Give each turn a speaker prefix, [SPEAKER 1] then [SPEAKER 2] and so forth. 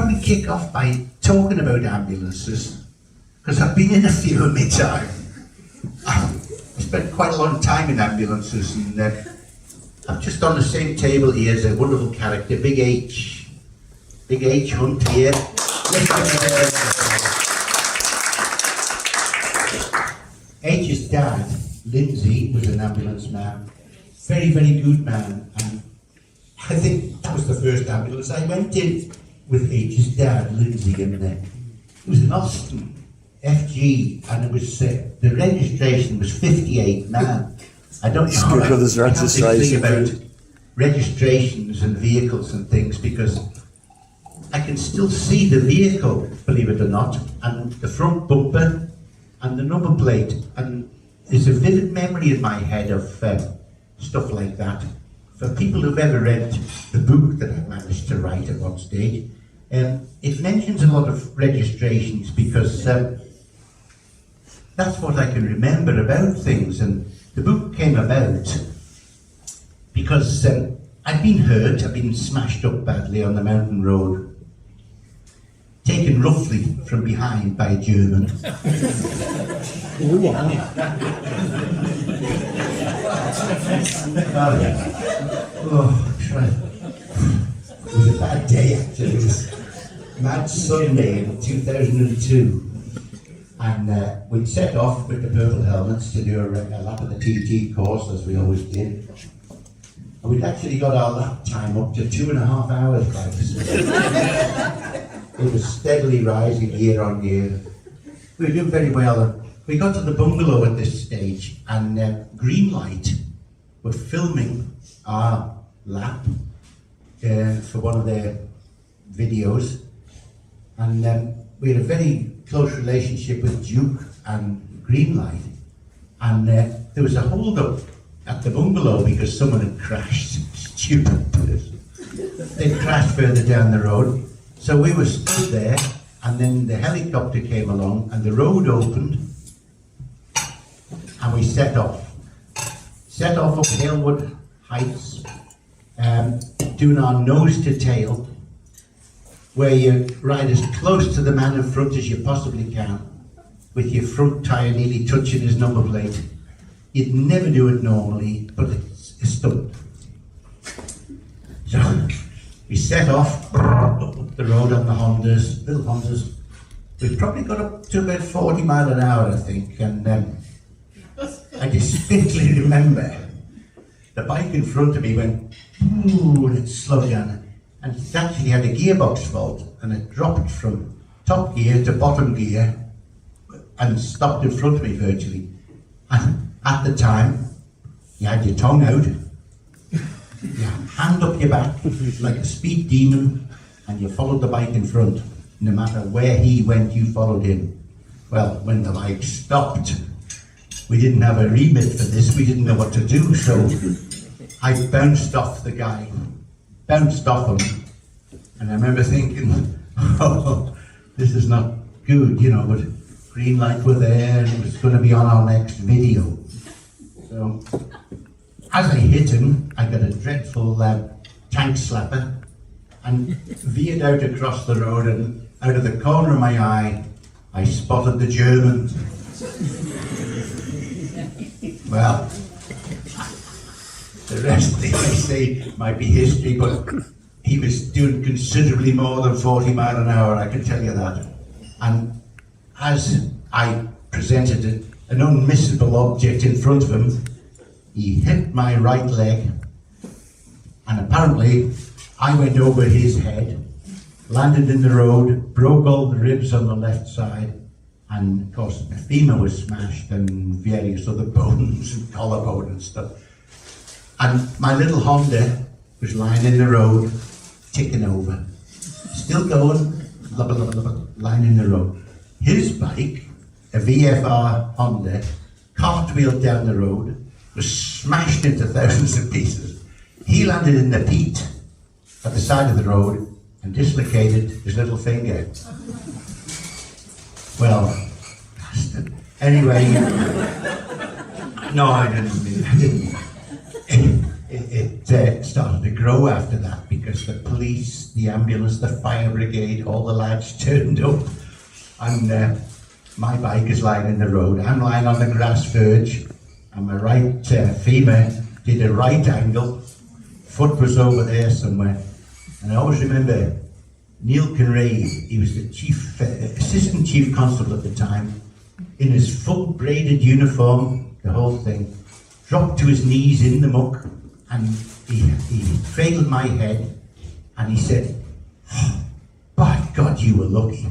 [SPEAKER 1] probably kick off by talking about ambulances, because I've been in a few of my time. I spent quite a lot of time in ambulances, and I'm just on the same table here as a wonderful character, Big H Hunt here. H's dad, Lindsay, was an ambulance man. Very, very good man. And I think that was the first ambulance I went in with H's dad, Lindsay, and it was in Austin, FG, and it was the registration was 58 man. I don't know how to think about registrations and vehicles and things, because I can still see the vehicle, believe it or not, and the front bumper and the number plate, and there's a vivid memory in my head of stuff like that. For people who've ever read the book that I managed to write at one stage, it mentions a lot of registrations, because that's what I can remember about things. And the book came about because I'd been hurt, I'd been smashed up badly on the mountain road, taken roughly from behind by a German.
[SPEAKER 2] Oh, wow.
[SPEAKER 1] It was a bad day, actually. It was Mad Sunday in 2002. And we'd set off with the purple helmets to do a lap of the TT course, as we always did. And we'd actually got our lap time up to 2.5 hours by this. It was steadily rising year on year. We were doing very well. We got to the bungalow at this stage, and Greenlight were filming our lap for one of their videos. And we had a very close relationship with Duke and Greenlight. And there was a hold-up at the bungalow because someone had crashed. Stupid person. They'd crashed further down the road. So we were stood there, and then the helicopter came along, and the road opened, and we set off. Set off up Halewood Heights, doing our nose to tail, where you ride as close to the man in front as you possibly can, with your front tyre nearly touching his number plate. You'd never do it normally, but it's a stunt. So we set off up the road on the Hondas, little Hondas. We probably got up to about 40 miles an hour, I think, and I distinctly remember the bike in front of me went, ooh, and it slowed down. And it actually had a gearbox fault, and it dropped from top gear to bottom gear and stopped in front of me virtually. And at the time, you had your tongue out, your hand up your back like a speed demon, and you followed the bike in front. No matter where he went, you followed him. Well, when the bike stopped, we didn't have a remit for this, we didn't know what to do, so I bounced off the guy, bounced off him, and I remember thinking, oh, this is not good, you know, but Greenlight were there, and it was going to be on our next video. So, as I hit him, I got a dreadful tank slapper, and veered out across the road, and out of the corner of my eye, I spotted the German. Well, the rest, they say, might be history, but he was doing considerably more than 40 miles an hour, I can tell you that. And as I presented an unmissable object in front of him, he hit my right leg, and apparently I went over his head, landed in the road, broke all the ribs on the left side, and of course my femur was smashed and various other bones and collarbone and stuff. And my little Honda was lying in the road, ticking over, still going, lying in the road. His bike, a VFR Honda, cartwheeled down the road, was smashed into thousands of pieces. He landed in the peat at the side of the road and dislocated his little finger. Well, bastard. Anyway, no, I didn't. it started to grow after that because the police, the ambulance, the fire brigade, all the lads turned up, and my bike is lying in the road. I'm lying on the grass verge, and my right femur did a right angle. Foot was over there somewhere, and I always remember Neil Kinraid. He was the chief, assistant chief constable at the time, in his full braided uniform, the whole thing, dropped to his knees in the muck, and he cradled my head, and he said, oh, by God, you were lucky.